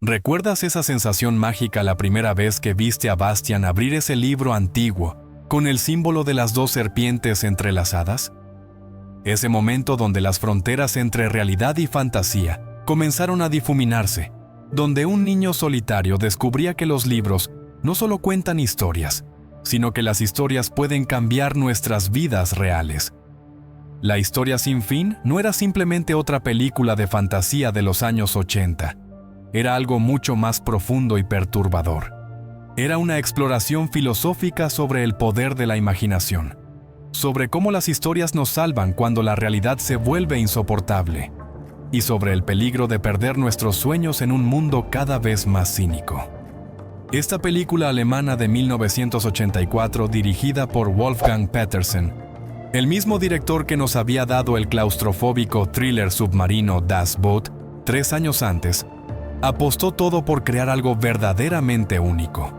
¿Recuerdas esa sensación mágica la primera vez que viste a Bastian abrir ese libro antiguo con el símbolo de las dos serpientes entrelazadas? Ese momento donde las fronteras entre realidad y fantasía comenzaron a difuminarse, donde un niño solitario descubría que los libros no solo cuentan historias, sino que las historias pueden cambiar nuestras vidas reales. La historia sin fin no era simplemente otra película de fantasía de los años 80. Era algo mucho más profundo y perturbador. Era una exploración filosófica sobre el poder de la imaginación, sobre cómo las historias nos salvan cuando la realidad se vuelve insoportable, y sobre el peligro de perder nuestros sueños en un mundo cada vez más cínico. Esta película alemana de 1984, dirigida por Wolfgang Petersen, el mismo director que nos había dado el claustrofóbico thriller submarino Das Boot 3 años antes, apostó todo por crear algo verdaderamente único.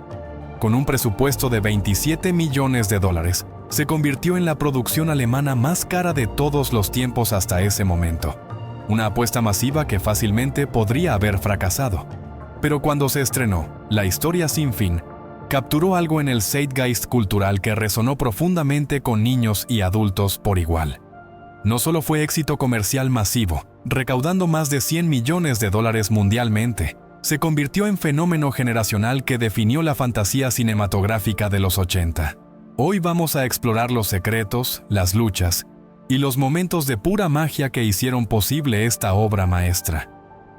Con un presupuesto de $27 millones, se convirtió en la producción alemana más cara de todos los tiempos hasta ese momento. Una apuesta masiva que fácilmente podría haber fracasado. Pero cuando se estrenó, La historia sin fin capturó algo en el zeitgeist cultural que resonó profundamente con niños y adultos por igual. No solo fue éxito comercial masivo, recaudando más de $100 millones mundialmente, se convirtió en fenómeno generacional que definió la fantasía cinematográfica de los 80. Hoy vamos a explorar los secretos, las luchas y los momentos de pura magia que hicieron posible esta obra maestra.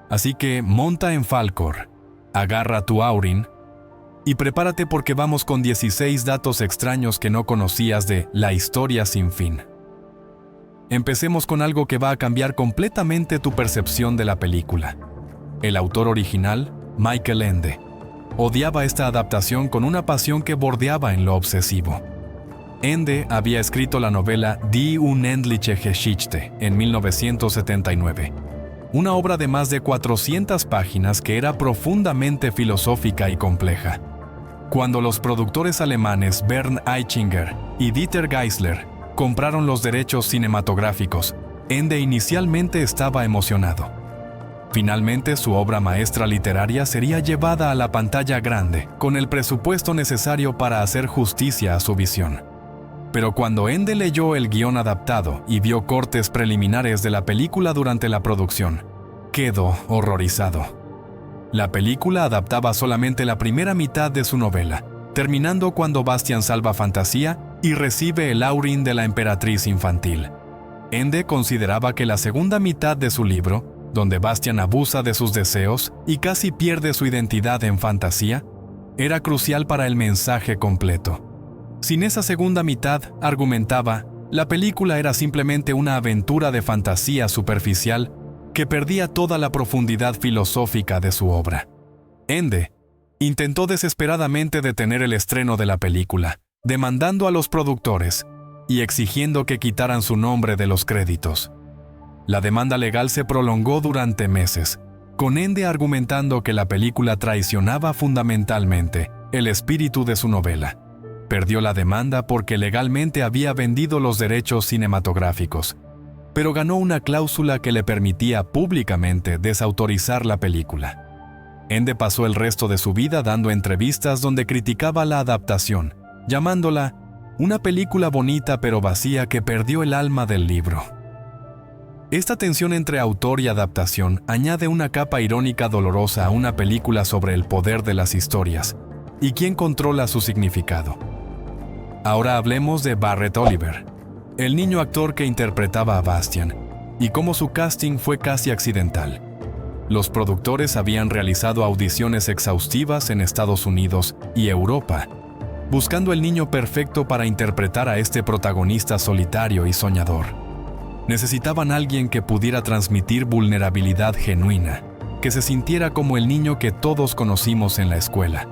Así que monta en Falkor, agarra tu Aurin y prepárate porque vamos con 16 datos extraños que no conocías de La historia sin fin. Empecemos con algo que va a cambiar completamente tu percepción de la película. El autor original, Michael Ende, odiaba esta adaptación con una pasión que bordeaba en lo obsesivo. Ende había escrito la novela Die unendliche Geschichte en 1979, una obra de más de 400 páginas que era profundamente filosófica y compleja. Cuando los productores alemanes Bernd Eichinger y Dieter Geisler compraron los derechos cinematográficos, Ende inicialmente estaba emocionado. Finalmente, su obra maestra literaria sería llevada a la pantalla grande, con el presupuesto necesario para hacer justicia a su visión. Pero cuando Ende leyó el guión adaptado y vio cortes preliminares de la película durante la producción, quedó horrorizado. La película adaptaba solamente la primera mitad de su novela, terminando cuando Bastian salva Fantasía y recibe el Aurin de la emperatriz infantil. Ende consideraba que la segunda mitad de su libro, donde Bastian abusa de sus deseos y casi pierde su identidad en Fantasía, era crucial para el mensaje completo. Sin esa segunda mitad, argumentaba, la película era simplemente una aventura de fantasía superficial que perdía toda la profundidad filosófica de su obra. Ende intentó desesperadamente detener el estreno de la película, demandando a los productores y exigiendo que quitaran su nombre de los créditos. La demanda legal se prolongó durante meses, con Ende argumentando que la película traicionaba fundamentalmente el espíritu de su novela. Perdió la demanda porque legalmente había vendido los derechos cinematográficos, pero ganó una cláusula que le permitía públicamente desautorizar la película. Ende pasó el resto de su vida dando entrevistas donde criticaba la adaptación, llamándola una película bonita pero vacía que perdió el alma del libro. Esta tensión entre autor y adaptación añade una capa irónica dolorosa a una película sobre el poder de las historias y quién controla su significado. Ahora hablemos de Barrett Oliver, el niño actor que interpretaba a Bastian, y cómo su casting fue casi accidental. Los productores habían realizado audiciones exhaustivas en Estados Unidos y Europa, buscando el niño perfecto para interpretar a este protagonista solitario y soñador. Necesitaban a alguien que pudiera transmitir vulnerabilidad genuina, que se sintiera como el niño que todos conocimos en la escuela,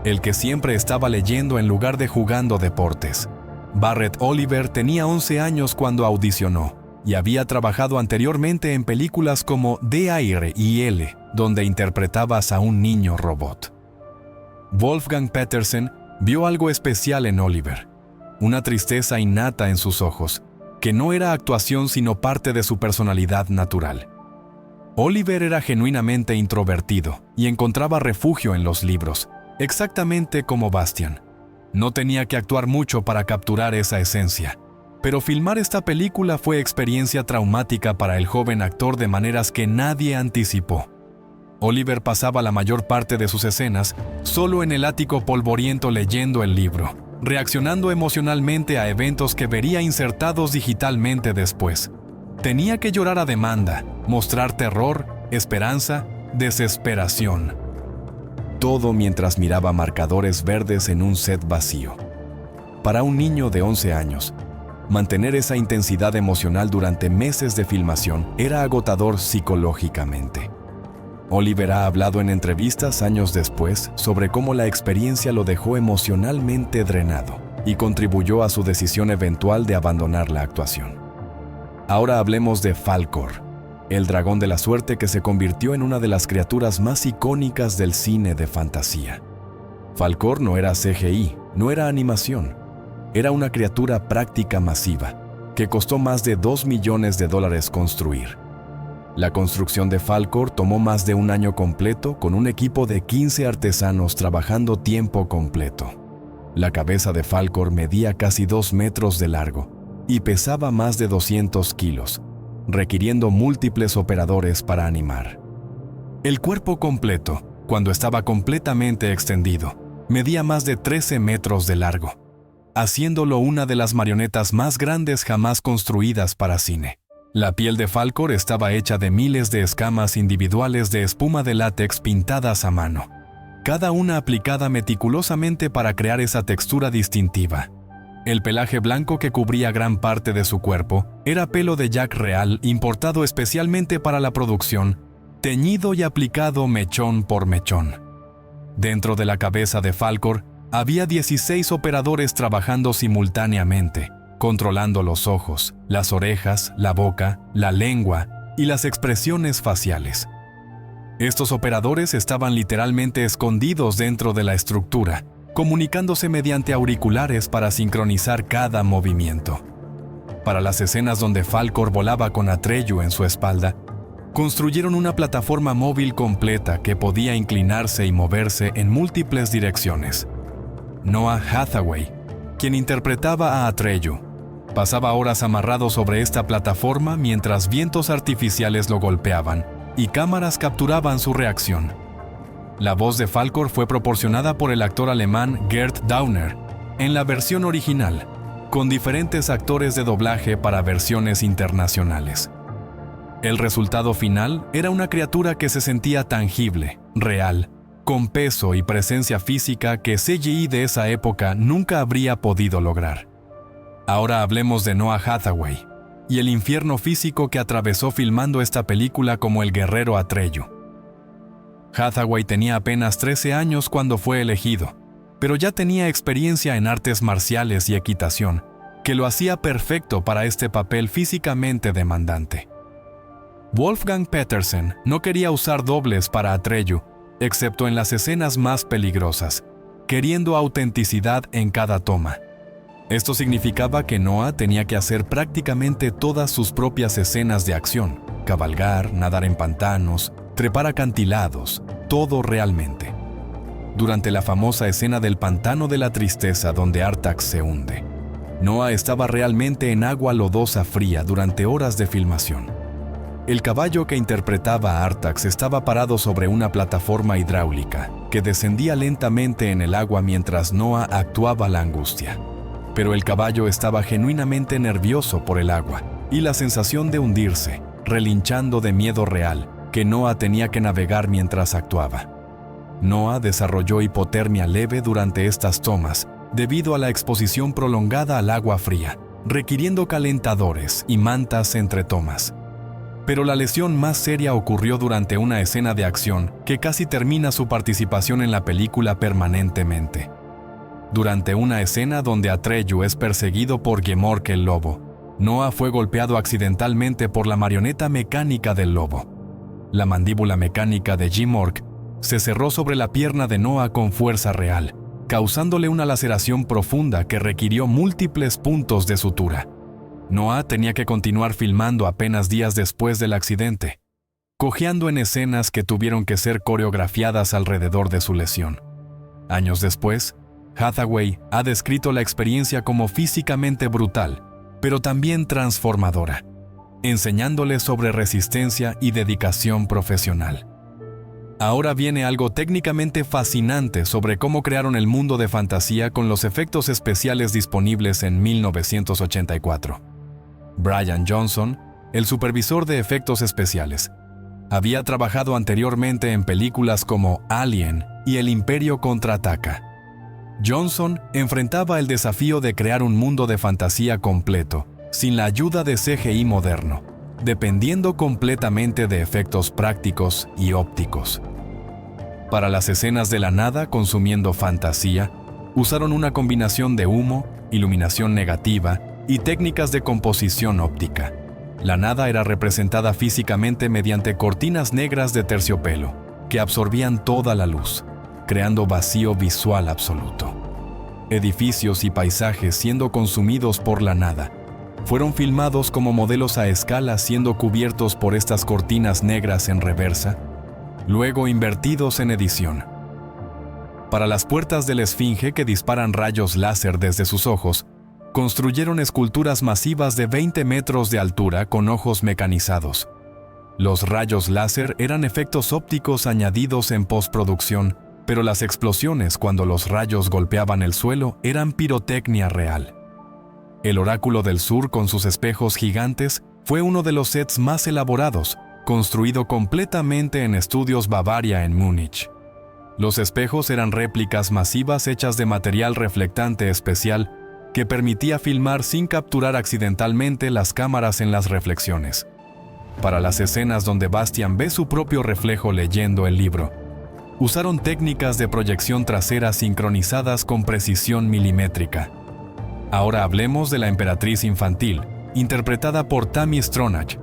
el que siempre estaba leyendo en lugar de jugando deportes. Barrett Oliver tenía 11 años cuando audicionó y había trabajado anteriormente en películas como D.A.R. y L, donde interpretabas a un niño robot. Wolfgang Petersen vio algo especial en Oliver, una tristeza innata en sus ojos, que no era actuación sino parte de su personalidad natural. Oliver era genuinamente introvertido y encontraba refugio en los libros, exactamente como Bastian. No tenía que actuar mucho para capturar esa esencia, pero filmar esta película fue experiencia traumática para el joven actor de maneras que nadie anticipó. Oliver pasaba la mayor parte de sus escenas solo en el ático polvoriento leyendo el libro, reaccionando emocionalmente a eventos que vería insertados digitalmente después. Tenía que llorar a demanda, mostrar terror, esperanza, desesperación. Todo mientras miraba marcadores verdes en un set vacío. Para un niño de 11 años, mantener esa intensidad emocional durante meses de filmación era agotador psicológicamente. Oliver ha hablado en entrevistas años después sobre cómo la experiencia lo dejó emocionalmente drenado y contribuyó a su decisión eventual de abandonar la actuación. Ahora hablemos de Falkor, el dragón de la suerte que se convirtió en una de las criaturas más icónicas del cine de fantasía. Falkor no era CGI, no era animación. Era una criatura práctica masiva, que costó más de $2 millones construir. La construcción de Falkor tomó más de un año completo con un equipo de 15 artesanos trabajando tiempo completo. La cabeza de Falkor medía casi 2 metros de largo y pesaba más de 200 kilos, requiriendo múltiples operadores para animar. El cuerpo completo, cuando estaba completamente extendido, medía más de 13 metros de largo, haciéndolo una de las marionetas más grandes jamás construidas para cine. La piel de Falkor estaba hecha de miles de escamas individuales de espuma de látex pintadas a mano, cada una aplicada meticulosamente para crear esa textura distintiva. El pelaje blanco que cubría gran parte de su cuerpo era pelo de yak real importado especialmente para la producción, teñido y aplicado mechón por mechón. Dentro de la cabeza de Falkor había 16 operadores trabajando simultáneamente, controlando los ojos, las orejas, la boca, la lengua y las expresiones faciales. Estos operadores estaban literalmente escondidos dentro de la estructura, comunicándose mediante auriculares para sincronizar cada movimiento. Para las escenas donde Falkor volaba con Atreyu en su espalda, construyeron una plataforma móvil completa que podía inclinarse y moverse en múltiples direcciones. Noah Hathaway, quien interpretaba a Atreyu, pasaba horas amarrado sobre esta plataforma mientras vientos artificiales lo golpeaban y cámaras capturaban su reacción. La voz de Falkor fue proporcionada por el actor alemán Gerd Dauner en la versión original, con diferentes actores de doblaje para versiones internacionales. El resultado final era una criatura que se sentía tangible, real, con peso y presencia física que CGI de esa época nunca habría podido lograr. Ahora hablemos de Noah Hathaway y el infierno físico que atravesó filmando esta película como el guerrero Atreyu. Hathaway tenía apenas 13 años cuando fue elegido, pero ya tenía experiencia en artes marciales y equitación, que lo hacía perfecto para este papel físicamente demandante. Wolfgang Petersen no quería usar dobles para Atreyu, excepto en las escenas más peligrosas, queriendo autenticidad en cada toma. Esto significaba que Noah tenía que hacer prácticamente todas sus propias escenas de acción, cabalgar, nadar en pantanos, trepar acantilados, todo realmente. Durante la famosa escena del pantano de la tristeza donde Artax se hunde, Noah estaba realmente en agua lodosa fría durante horas de filmación. El caballo que interpretaba a Artax estaba parado sobre una plataforma hidráulica que descendía lentamente en el agua mientras Noah actuaba la angustia. Pero el caballo estaba genuinamente nervioso por el agua y la sensación de hundirse, relinchando de miedo real, que Noah tenía que navegar mientras actuaba. Noah desarrolló hipotermia leve durante estas tomas debido a la exposición prolongada al agua fría, requiriendo calentadores y mantas entre tomas. Pero la lesión más seria ocurrió durante una escena de acción que casi termina su participación en la película permanentemente. Durante una escena donde Atreyu es perseguido por Gemork el lobo, Noah fue golpeado accidentalmente por la marioneta mecánica del lobo. La mandíbula mecánica de Gemork se cerró sobre la pierna de Noah con fuerza real, causándole una laceración profunda que requirió múltiples puntos de sutura. Noah tenía que continuar filmando apenas días después del accidente. cojeando en escenas que tuvieron que ser coreografiadas alrededor de su lesión. Años después, Hathaway ha descrito la experiencia como físicamente brutal, pero también transformadora, enseñándole sobre resistencia y dedicación profesional. Ahora viene algo técnicamente fascinante sobre cómo crearon el mundo de fantasía con los efectos especiales disponibles en 1984. Brian Johnson, el supervisor de efectos especiales, había trabajado anteriormente en películas como Alien y El Imperio contraataca. Johnson enfrentaba el desafío de crear un mundo de fantasía completo, sin la ayuda de CGI moderno, dependiendo completamente de efectos prácticos y ópticos. Para las escenas de la nada consumiendo fantasía, usaron una combinación de humo, iluminación negativa y técnicas de composición óptica. La nada era representada físicamente mediante cortinas negras de terciopelo, que absorbían toda la luz, creando vacío visual absoluto. Edificios y paisajes siendo consumidos por la nada fueron filmados como modelos a escala siendo cubiertos por estas cortinas negras en reversa, luego invertidos en edición. Para las puertas de la esfinge que disparan rayos láser desde sus ojos, construyeron esculturas masivas de 20 metros de altura con ojos mecanizados. Los rayos láser eran efectos ópticos añadidos en postproducción, pero las explosiones cuando los rayos golpeaban el suelo eran pirotecnia real. El Oráculo del Sur con sus espejos gigantes fue uno de los sets más elaborados, construido completamente en Estudios Bavaria en Múnich. Los espejos eran réplicas masivas hechas de material reflectante especial que permitía filmar sin capturar accidentalmente las cámaras en las reflexiones. Para las escenas donde Bastian ve su propio reflejo leyendo el libro, usaron técnicas de proyección trasera sincronizadas con precisión milimétrica. Ahora hablemos de la emperatriz infantil, interpretada por Tammy Stronach,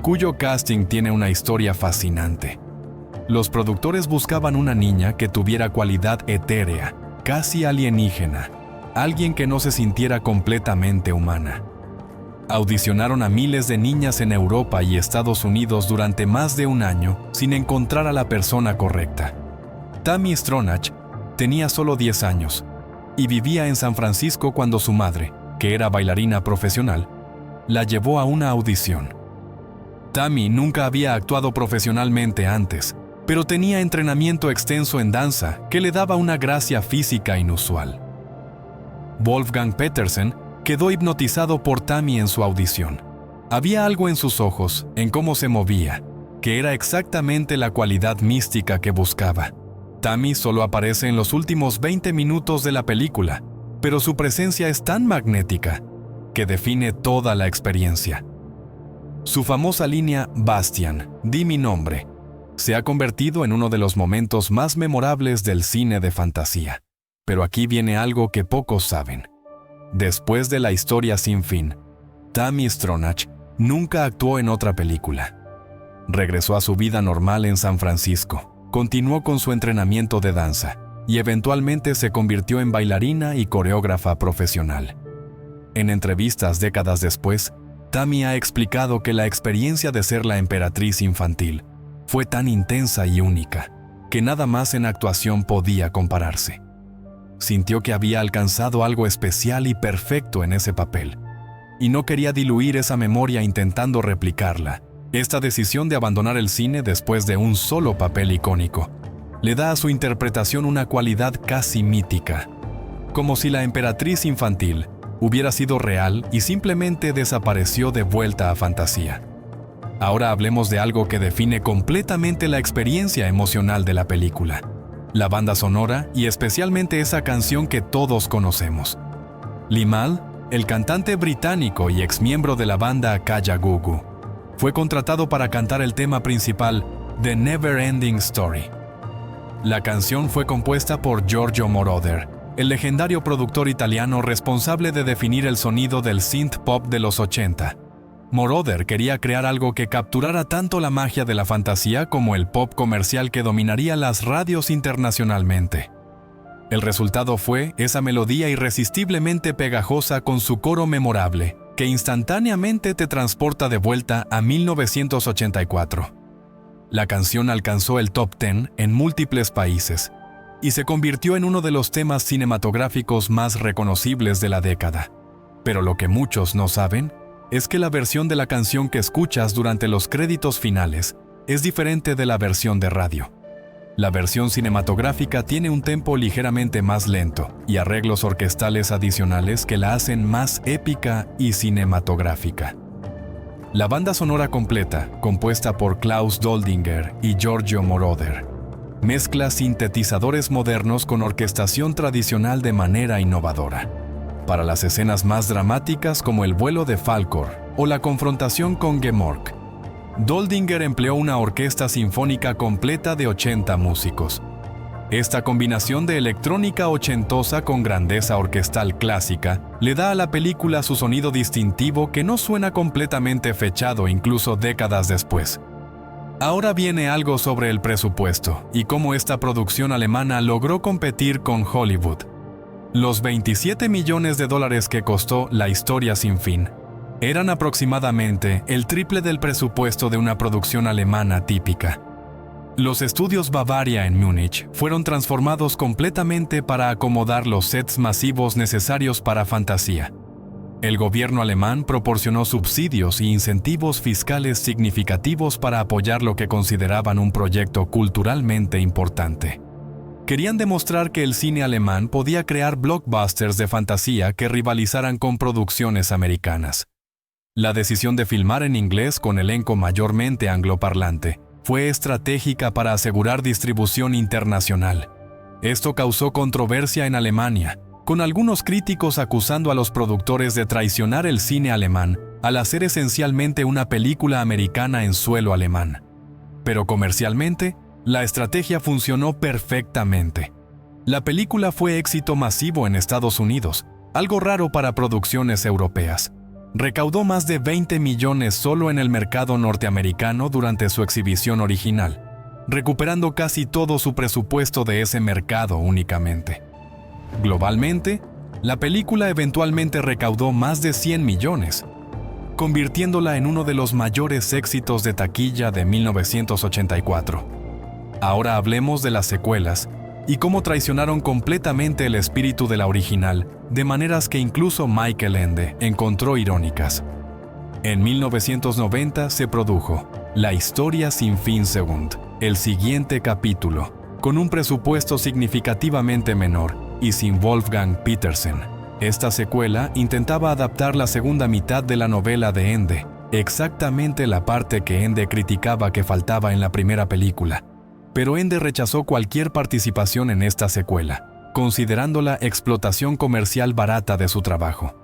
cuyo casting tiene una historia fascinante. Los productores buscaban una niña que tuviera cualidad etérea, casi alienígena, alguien que no se sintiera completamente humana. Audicionaron a miles de niñas en Europa y Estados Unidos durante más de un año sin encontrar a la persona correcta. Tammy Stronach tenía solo 10 años y vivía en San Francisco cuando su madre, que era bailarina profesional, la llevó a una audición. Tammy nunca había actuado profesionalmente antes, pero tenía entrenamiento extenso en danza que le daba una gracia física inusual. Wolfgang Petersen quedó hipnotizado por Tammy en su audición. Había algo en sus ojos, en cómo se movía, que era exactamente la cualidad mística que buscaba. Tammy solo aparece en los últimos 20 minutos de la película, pero su presencia es tan magnética que define toda la experiencia. Su famosa línea "Bastian, di mi nombre" se ha convertido en uno de los momentos más memorables del cine de fantasía. Pero aquí viene algo que pocos saben. Después de La historia sin fin, Tammy Stronach nunca actuó en otra película. Regresó a su vida normal en San Francisco, continuó con su entrenamiento de danza y eventualmente se convirtió en bailarina y coreógrafa profesional. En entrevistas décadas después, Tammy ha explicado que la experiencia de ser la emperatriz infantil fue tan intensa y única que nada más en actuación podía compararse. Sintió que había alcanzado algo especial y perfecto en ese papel, y no quería diluir esa memoria intentando replicarla. Esta decisión de abandonar el cine después de un solo papel icónico le da a su interpretación una cualidad casi mítica, como si la emperatriz infantil hubiera sido real y simplemente desapareció de vuelta a fantasía. Ahora hablemos de algo que define completamente la experiencia emocional de la película: la banda sonora y especialmente esa canción que todos conocemos. Limahl, el cantante británico y exmiembro de la banda Kaya Gugu, fue contratado para cantar el tema principal de Never Ending Story. La canción fue compuesta por Giorgio Moroder, el legendario productor italiano responsable de definir el sonido del synth pop de los 80. Moroder quería crear algo que capturara tanto la magia de la fantasía como el pop comercial que dominaría las radios internacionalmente. El resultado fue esa melodía irresistiblemente pegajosa con su coro memorable, que instantáneamente te transporta de vuelta a 1984. La canción alcanzó el top 10 en múltiples países y se convirtió en uno de los temas cinematográficos más reconocibles de la década. Pero lo que muchos no saben es que la versión de la canción que escuchas durante los créditos finales es diferente de la versión de radio. La versión cinematográfica tiene un tempo ligeramente más lento y arreglos orquestales adicionales que la hacen más épica y cinematográfica. La banda sonora completa, compuesta por Klaus Doldinger y Giorgio Moroder, mezcla sintetizadores modernos con orquestación tradicional de manera innovadora. Para las escenas más dramáticas como el vuelo de Falkor o la confrontación con Gemork, Doldinger empleó una orquesta sinfónica completa de 80 músicos. Esta combinación de electrónica ochentosa con grandeza orquestal clásica le da a la película su sonido distintivo que no suena completamente fechado incluso décadas después. Ahora viene algo sobre el presupuesto y cómo esta producción alemana logró competir con Hollywood. Los 27 millones de dólares que costó La historia sin fin eran aproximadamente el triple del presupuesto de una producción alemana típica. Los estudios Bavaria en Múnich fueron transformados completamente para acomodar los sets masivos necesarios para fantasía. El gobierno alemán proporcionó subsidios y incentivos fiscales significativos para apoyar lo que consideraban un proyecto culturalmente importante. Querían demostrar que el cine alemán podía crear blockbusters de fantasía que rivalizaran con producciones americanas. La decisión de filmar en inglés con elenco mayormente angloparlante fue estratégica para asegurar distribución internacional. Esto causó controversia en Alemania, con algunos críticos acusando a los productores de traicionar el cine alemán al hacer esencialmente una película americana en suelo alemán. Pero comercialmente, la estrategia funcionó perfectamente. La película fue éxito masivo en Estados Unidos, algo raro para producciones europeas. Recaudó más de 20 millones solo en el mercado norteamericano durante su exhibición original, recuperando casi todo su presupuesto de ese mercado únicamente. Globalmente, la película eventualmente recaudó más de 100 millones, convirtiéndola en uno de los mayores éxitos de taquilla de 1984. Ahora hablemos de las secuelas y cómo traicionaron completamente el espíritu de la original, de maneras que incluso Michael Ende encontró irónicas. En 1990 se produjo La historia sin fin Segund, el siguiente capítulo, con un presupuesto significativamente menor y sin Wolfgang Petersen. Esta secuela intentaba adaptar la segunda mitad de la novela de Ende, exactamente la parte que Ende criticaba que faltaba en la primera película. Pero Ende rechazó cualquier participación en esta secuela, considerándola explotación comercial barata de su trabajo.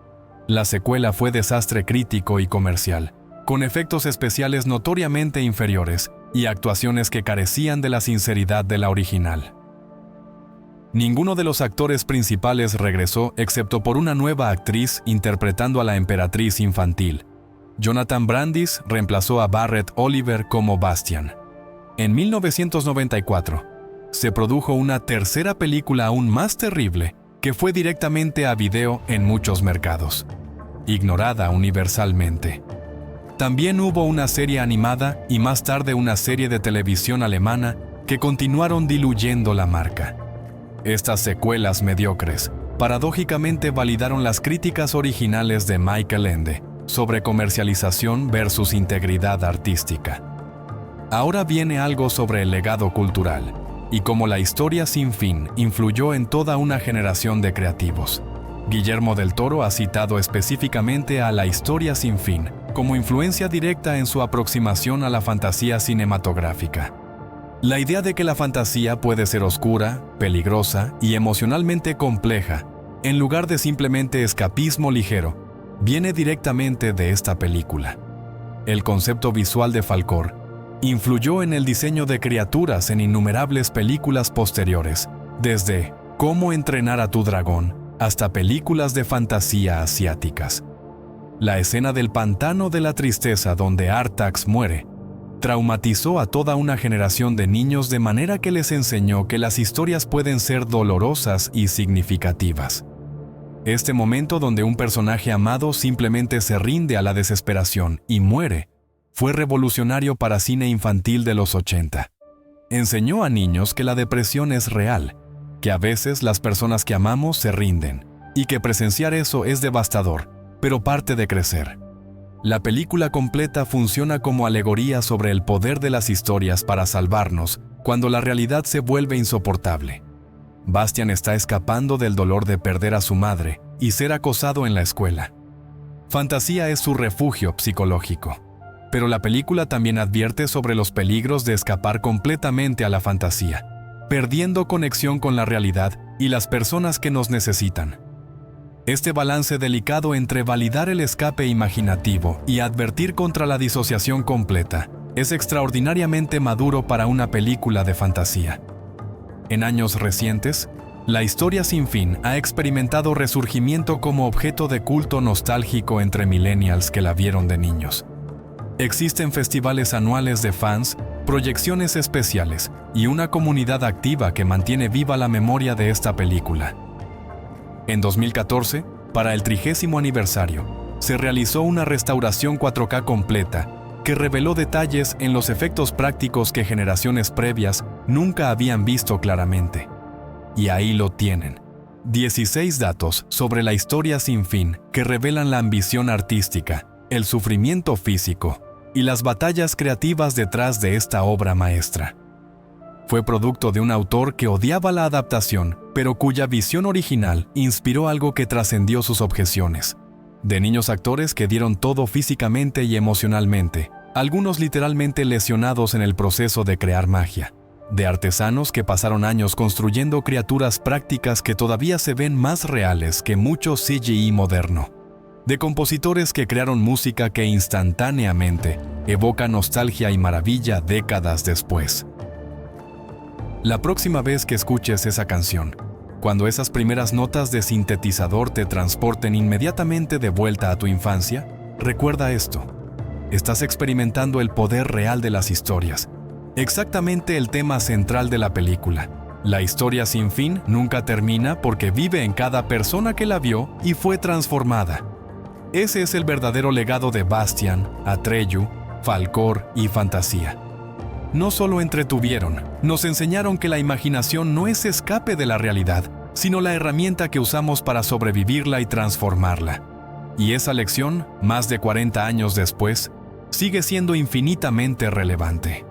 La secuela fue desastre crítico y comercial, con efectos especiales notoriamente inferiores y actuaciones que carecían de la sinceridad de la original. Ninguno de los actores principales regresó excepto por una nueva actriz interpretando a la emperatriz infantil. Jonathan Brandis reemplazó a Barrett Oliver como Bastian. En 1994, se produjo una tercera película aún más terrible que fue directamente a video en muchos mercados, ignorada universalmente. También hubo una serie animada y más tarde una serie de televisión alemana que continuaron diluyendo la marca. Estas secuelas mediocres, paradójicamente validaron las críticas originales de Michael Ende sobre comercialización versus integridad artística. Ahora viene algo sobre el legado cultural y cómo La historia sin fin influyó en toda una generación de creativos. Guillermo del Toro ha citado específicamente a La historia sin fin como influencia directa en su aproximación a la fantasía cinematográfica. La idea de que la fantasía puede ser oscura, peligrosa y emocionalmente compleja, en lugar de simplemente escapismo ligero, viene directamente de esta película. El concepto visual de Falkor influyó en el diseño de criaturas en innumerables películas posteriores, desde Cómo entrenar a tu dragón hasta películas de fantasía asiáticas. La escena del pantano de la tristeza donde Artax muere traumatizó a toda una generación de niños de manera que les enseñó que las historias pueden ser dolorosas y significativas. Este momento donde un personaje amado simplemente se rinde a la desesperación y muere fue revolucionario para cine infantil de los 80. Enseñó a niños que la depresión es real, que a veces las personas que amamos se rinden, y que presenciar eso es devastador, pero parte de crecer. La película completa funciona como alegoría sobre el poder de las historias para salvarnos cuando la realidad se vuelve insoportable. Bastian está escapando del dolor de perder a su madre y ser acosado en la escuela. Fantasía es su refugio psicológico, pero la película también advierte sobre los peligros de escapar completamente a la fantasía, perdiendo conexión con la realidad y las personas que nos necesitan. Este balance delicado entre validar el escape imaginativo y advertir contra la disociación completa es extraordinariamente maduro para una película de fantasía. En años recientes, La historia sin fin ha experimentado resurgimiento como objeto de culto nostálgico entre millennials que la vieron de niños. Existen festivales anuales de fans, proyecciones especiales y una comunidad activa que mantiene viva la memoria de esta película. En 2014, para el 30º aniversario, se realizó una restauración 4K completa que reveló detalles en los efectos prácticos que generaciones previas nunca habían visto claramente. Y ahí lo tienen. 16 datos sobre la historia sin fin que revelan la ambición artística, el sufrimiento físico y las batallas creativas detrás de esta obra maestra. Fue producto de un autor que odiaba la adaptación, pero cuya visión original inspiró algo que trascendió sus objeciones. De niños actores que dieron todo físicamente y emocionalmente, algunos literalmente lesionados en el proceso de crear magia. De artesanos que pasaron años construyendo criaturas prácticas que todavía se ven más reales que mucho CGI moderno. De compositores que crearon música que instantáneamente evoca nostalgia y maravilla décadas después. La próxima vez que escuches esa canción, cuando esas primeras notas de sintetizador te transporten inmediatamente de vuelta a tu infancia, recuerda esto. Estás experimentando el poder real de las historias. Exactamente el tema central de la película. La historia sin fin nunca termina porque vive en cada persona que la vio y fue transformada. Ese es el verdadero legado de Bastian, Atreyu, Falkor y Fantasía. No solo entretuvieron, nos enseñaron que la imaginación no es escape de la realidad, sino la herramienta que usamos para sobrevivirla y transformarla. Y esa lección, más de 40 años después, sigue siendo infinitamente relevante.